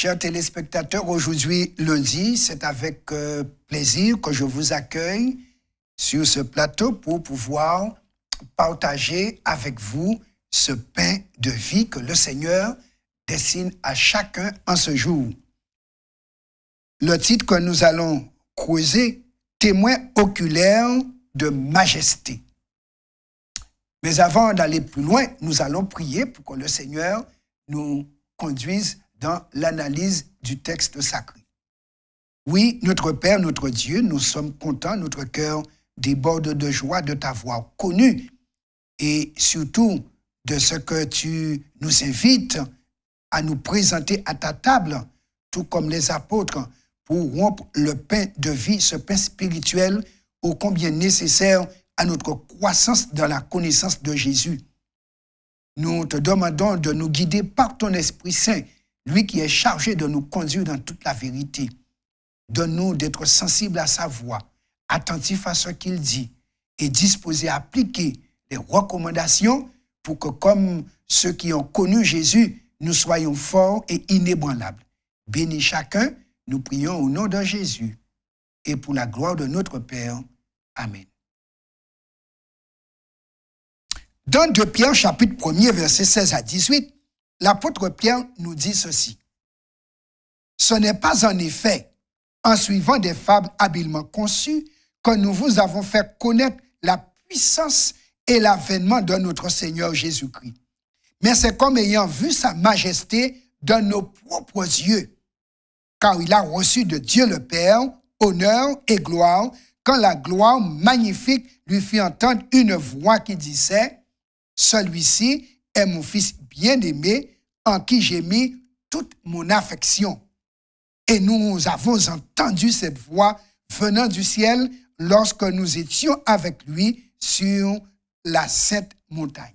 Chers téléspectateurs, aujourd'hui, lundi, c'est avec plaisir que je vous accueille sur ce plateau pour pouvoir partager avec vous ce pain de vie que le Seigneur dessine à chacun en ce jour. Le titre que nous allons creuser, témoin oculaire de majesté. Mais avant d'aller plus loin, nous allons prier pour que le Seigneur nous conduise dans l'analyse du texte sacré. Oui, notre Père, notre Dieu, nous sommes contents, notre cœur déborde de joie de t'avoir connu et surtout de ce que tu nous invites à nous présenter à ta table, tout comme les apôtres, pour rompre le pain de vie, ce pain spirituel ô combien nécessaire à notre croissance dans la connaissance de Jésus. Nous te demandons de nous guider par ton Esprit Saint, lui qui est chargé de nous conduire dans toute la vérité. Donne-nous d'être sensibles à sa voix, attentifs à ce qu'il dit et disposés à appliquer les recommandations pour que, comme ceux qui ont connu Jésus, nous soyons forts et inébranlables. Bénis chacun, nous prions au nom de Jésus et pour la gloire de notre Père. Amen. Dans 2 Pierre, chapitre 1er, versets 16 à 18, l'apôtre Pierre nous dit ceci. Ce n'est pas en effet en suivant des fables habilement conçues que nous vous avons fait connaître la puissance et l'avènement de notre Seigneur Jésus-Christ. Mais c'est comme ayant vu sa majesté de nos propres yeux, car il a reçu de Dieu le Père honneur et gloire, quand la gloire magnifique lui fit entendre une voix qui disait « Celui-ci est mon Fils bien-aimé, en qui j'ai mis toute mon affection. » Et nous avons entendu cette voix venant du ciel lorsque nous étions avec lui sur la sainte montagne.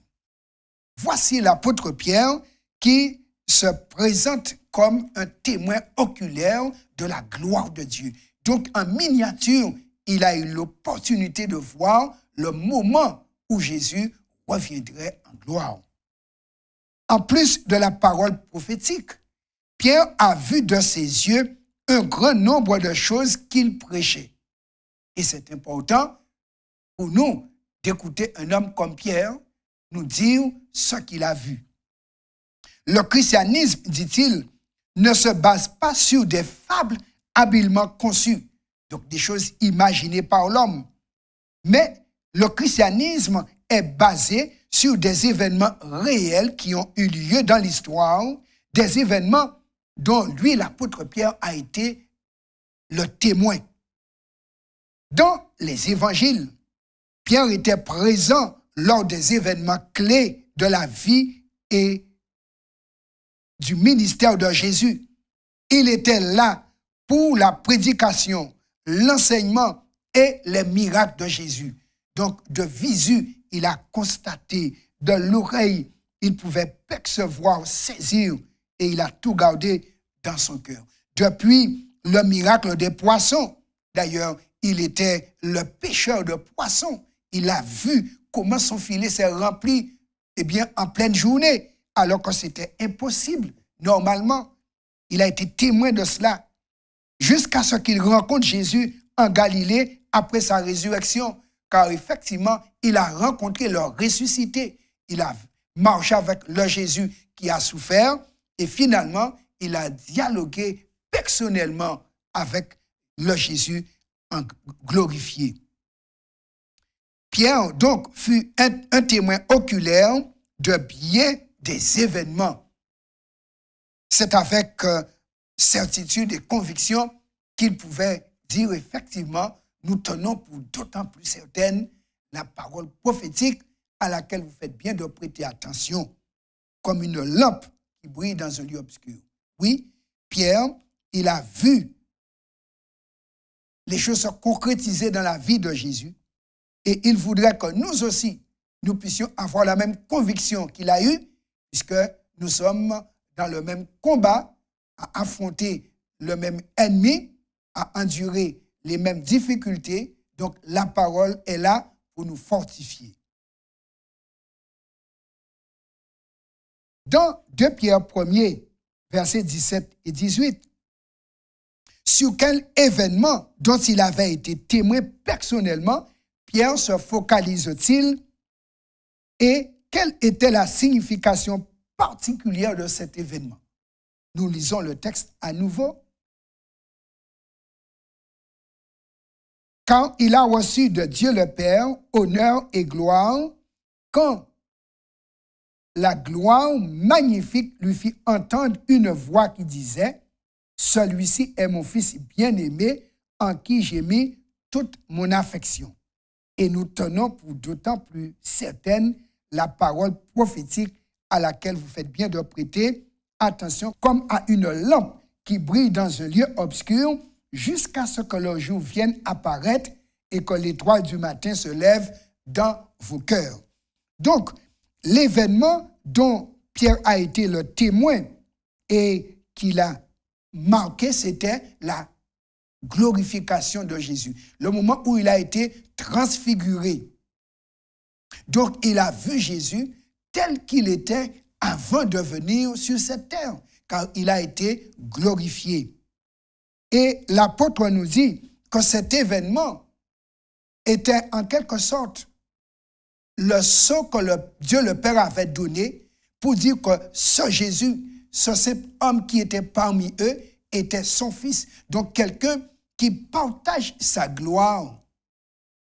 Voici l'apôtre Pierre qui se présente comme un témoin oculaire de la gloire de Dieu. Donc, en miniature, il a eu l'opportunité de voir le moment où Jésus reviendrait en gloire. En plus de la parole prophétique, Pierre a vu de ses yeux un grand nombre de choses qu'il prêchait. Et c'est important pour nous d'écouter un homme comme Pierre nous dire ce qu'il a vu. Le christianisme, dit-il, ne se base pas sur des fables habilement conçues, donc des choses imaginées par l'homme, mais le christianisme est basé sur des événements réels qui ont eu lieu dans l'histoire, des événements dont lui, l'apôtre Pierre, a été le témoin. Dans les évangiles, Pierre était présent lors des événements clés de la vie et du ministère de Jésus. Il était là pour la prédication, l'enseignement et les miracles de Jésus. Donc, de visu, il a constaté, de l'oreille, il pouvait percevoir, saisir, et il a tout gardé dans son cœur. Depuis le miracle des poissons, d'ailleurs, il était le pêcheur de poissons. Il a vu comment son filet s'est rempli, en pleine journée, alors que c'était impossible, normalement. Il a été témoin de cela, jusqu'à ce qu'il rencontre Jésus en Galilée après sa résurrection, car effectivement, il a rencontré le ressuscité. Il a marché avec le Jésus qui a souffert et finalement, il a dialogué personnellement avec le Jésus glorifié. Pierre, donc, fut un témoin oculaire de bien des événements. C'est avec certitude et conviction qu'il pouvait dire effectivement, nous tenons pour d'autant plus certaine la parole prophétique à laquelle vous faites bien de prêter attention, comme une lampe qui brille dans un lieu obscur. Oui, Pierre, il a vu les choses se concrétiser dans la vie de Jésus et il voudrait que nous aussi, nous puissions avoir la même conviction qu'il a eue, puisque nous sommes dans le même combat, à affronter le même ennemi, à endurer les mêmes difficultés. Donc, la parole est là pour nous fortifier. Dans 2 Pierre 1er, versets 17 et 18. Sur quel événement dont il avait été témoin personnellement, Pierre se focalise-t-il et quelle était la signification particulière de cet événement? Nous lisons le texte à nouveau. Quand il a reçu de Dieu le Père honneur et gloire, quand la gloire magnifique lui fit entendre une voix qui disait « Celui-ci est mon Fils bien-aimé, en qui j'ai mis toute mon affection. » Et nous tenons pour d'autant plus certaine la parole prophétique à laquelle vous faites bien de prêter attention, comme à une lampe qui brille dans un lieu obscur, jusqu'à ce que le jour vienne apparaître et que l'étoile du matin se lève dans vos cœurs. Donc, l'événement dont Pierre a été le témoin et qu'il a marqué, c'était la glorification de Jésus, le moment où il a été transfiguré. Donc, il a vu Jésus tel qu'il était avant de venir sur cette terre, car il a été glorifié. Et l'apôtre nous dit que cet événement était en quelque sorte le sceau que Dieu le Père avait donné pour dire que ce Jésus, ce simple homme qui était parmi eux, était son Fils. Donc quelqu'un qui partage sa gloire.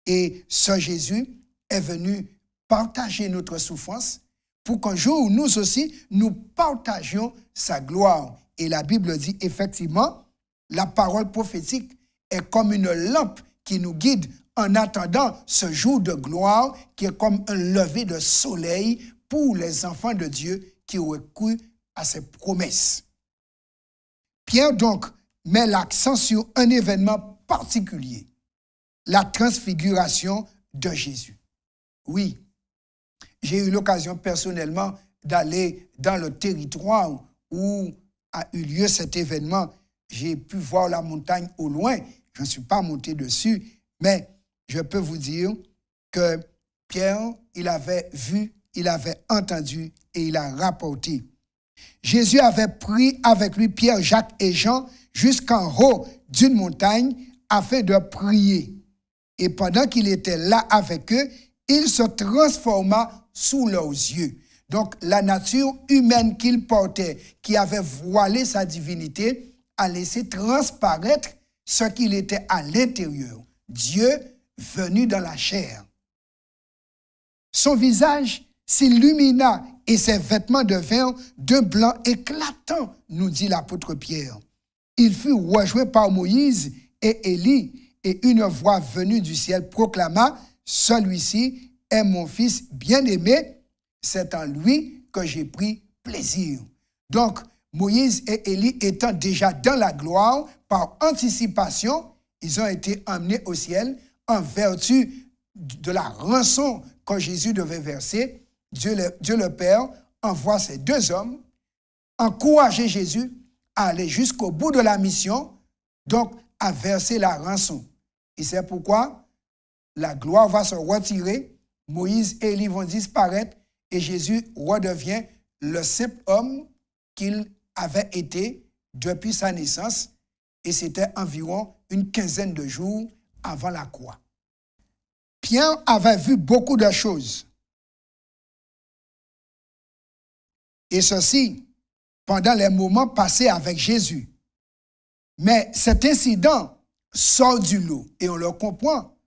Et ce Jésus est venu partager notre souffrance pour qu'un jour, nous aussi, nous partagions sa gloire. Et la Bible dit effectivement, la parole prophétique est comme une lampe qui nous guide en attendant ce jour de gloire qui est comme un lever de soleil pour les enfants de Dieu qui auraient cru à ses promesses. Pierre donc met l'accent sur un événement particulier, la transfiguration de Jésus. Oui, j'ai eu l'occasion personnellement d'aller dans le territoire où a eu lieu cet événement. J'ai pu voir la montagne au loin. Je ne suis pas monté dessus, mais je peux vous dire que Pierre, il avait vu, il avait entendu et il a rapporté. Jésus avait pris avec lui Pierre, Jacques et Jean jusqu'en haut d'une montagne afin de prier. Et pendant qu'il était là avec eux, il se transforma sous leurs yeux. Donc la nature humaine qu'il portait, qui avait voilé sa divinité, a laissé transparaître ce qu'il était à l'intérieur. Dieu venu dans la chair. Son visage s'illumina et ses vêtements devinrent d'un blanc éclatant, nous dit l'apôtre Pierre. Il fut rejoint par Moïse et Élie, et une voix venue du ciel proclama « Celui-ci est mon Fils bien-aimé, c'est en lui que j'ai pris plaisir. » Donc, Moïse et Élie étant déjà dans la gloire, par anticipation, ils ont été emmenés au ciel en vertu de la rançon que Jésus devait verser. Dieu le Père envoie ces deux hommes encourager Jésus à aller jusqu'au bout de la mission, donc à verser la rançon. Et c'est pourquoi la gloire va se retirer, Moïse et Élie vont disparaître et Jésus redevient le simple homme qu'il avait été depuis sa naissance, et c'était environ une quinzaine de jours avant la croix. Pierre avait vu beaucoup de choses. Et ceci pendant les moments passés avec Jésus. Mais cet incident sort du lot et on le comprend.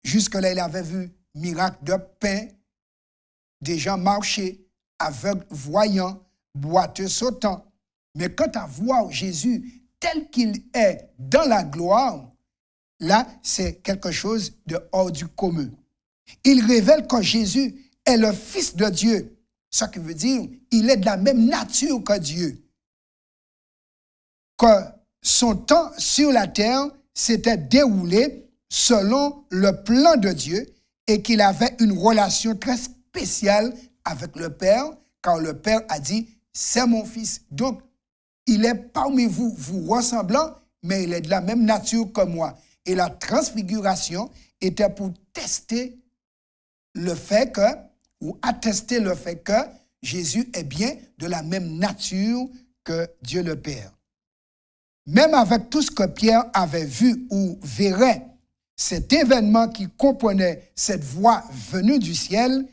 Jusque-là, il avait vu miracle de pain, des gens marcher, aveugles voyants, boiteux sautant. Mais quant à voir Jésus tel qu'il est dans la gloire, là, c'est quelque chose de hors du commun. Il révèle que Jésus est le Fils de Dieu. Ce qui veut dire qu'il est de la même nature que Dieu. Que son temps sur la terre s'était déroulé selon le plan de Dieu et qu'il avait une relation très spéciale avec le Père, car le Père a dit « c'est mon Fils ». Donc, il est parmi vous, vous ressemblant, mais il est de la même nature que moi. Et la transfiguration était pour tester le fait que, ou attester le fait que Jésus est bien de la même nature que Dieu le Père. Même avec tout ce que Pierre avait vu ou verrait, cet événement qui comprenait cette voix venue du ciel,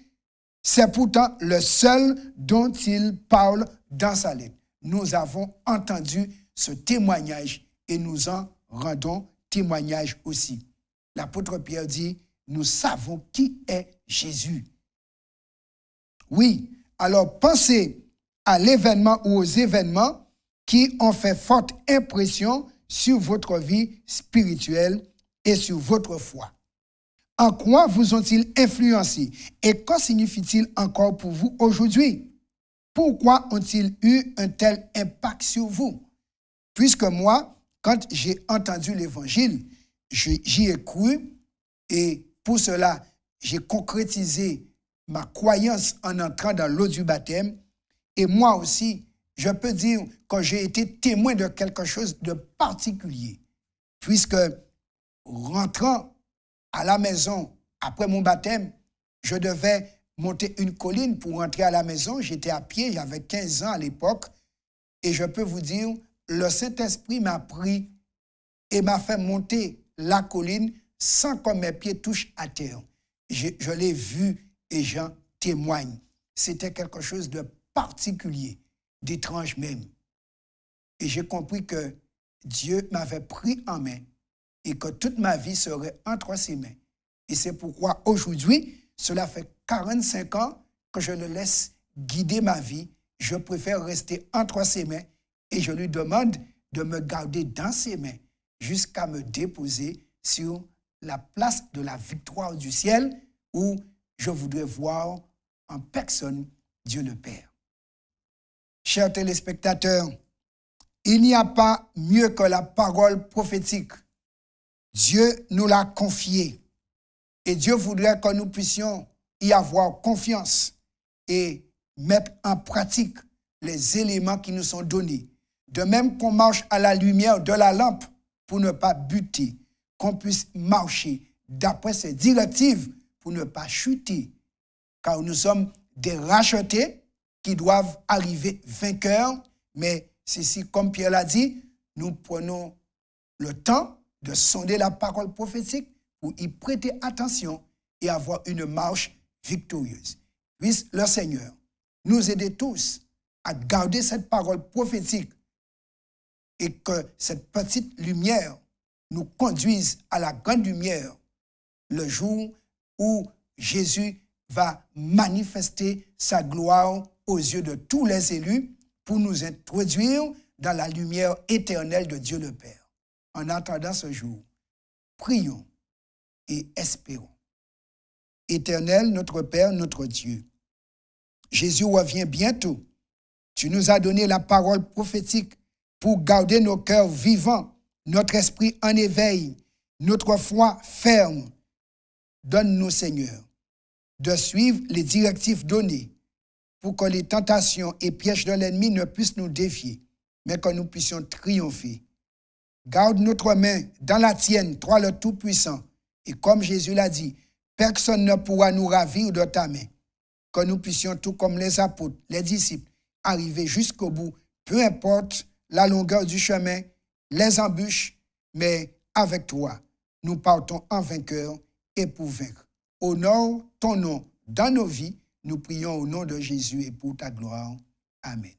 c'est pourtant le seul dont il parle dans sa lettre. Nous avons entendu ce témoignage et nous en rendons témoignage aussi. L'apôtre Pierre dit, nous savons qui est Jésus. Oui, alors pensez à l'événement ou aux événements qui ont fait forte impression sur votre vie spirituelle et sur votre foi. En quoi vous ont-ils influencé et qu'en signifie-t-il encore pour vous aujourd'hui? Pourquoi ont-ils eu un tel impact sur vous? Puisque moi, quand j'ai entendu l'Évangile, j'y ai cru et pour cela, j'ai concrétisé ma croyance en entrant dans l'eau du baptême. Et moi aussi, je peux dire que j'ai été témoin de quelque chose de particulier, puisque rentrant à la maison après mon baptême, je devais monter une colline pour rentrer à la maison. J'étais à pied, j'avais 15 ans à l'époque, et je peux vous dire, le Saint-Esprit m'a pris et m'a fait monter la colline sans que mes pieds touchent à terre. Je l'ai vu et j'en témoigne. C'était quelque chose de particulier, d'étrange même. Et j'ai compris que Dieu m'avait pris en main et que toute ma vie serait entre ses mains. Et c'est pourquoi aujourd'hui, cela fait 45 ans que je le laisse guider ma vie. Je préfère rester entre ses mains et je lui demande de me garder dans ses mains jusqu'à me déposer sur la place de la victoire du ciel où je voudrais voir en personne Dieu le Père. Chers téléspectateurs, il n'y a pas mieux que la parole prophétique. Dieu nous l'a confiée et Dieu voudrait que nous puissions y avoir confiance et mettre en pratique les éléments qui nous sont donnés. De même qu'on marche à la lumière de la lampe pour ne pas buter, qu'on puisse marcher d'après ces directives pour ne pas chuter, car nous sommes des rachetés qui doivent arriver vainqueurs, mais ceci, comme Pierre l'a dit, nous prenons le temps de sonder la parole prophétique pour y prêter attention et avoir une marche victorieuse. Puisse le Seigneur nous aider tous à garder cette parole prophétique et que cette petite lumière nous conduise à la grande lumière le jour où Jésus va manifester sa gloire aux yeux de tous les élus pour nous introduire dans la lumière éternelle de Dieu le Père. En attendant ce jour, prions et espérons. Éternel, notre Père, notre Dieu, Jésus revient bientôt. Tu nous as donné la parole prophétique pour garder nos cœurs vivants, notre esprit en éveil, notre foi ferme. Donne-nous, Seigneur, de suivre les directives données pour que les tentations et pièges de l'ennemi ne puissent nous défier, mais que nous puissions triompher. Garde notre main dans la tienne, toi le Tout-Puissant, et comme Jésus l'a dit, personne ne pourra nous ravir de ta main. Que nous puissions, tout comme les apôtres, les disciples, arriver jusqu'au bout, peu importe la longueur du chemin, les embûches, mais avec toi, nous partons en vainqueur et pour vaincre. Honore ton nom dans nos vies, nous prions au nom de Jésus et pour ta gloire. Amen.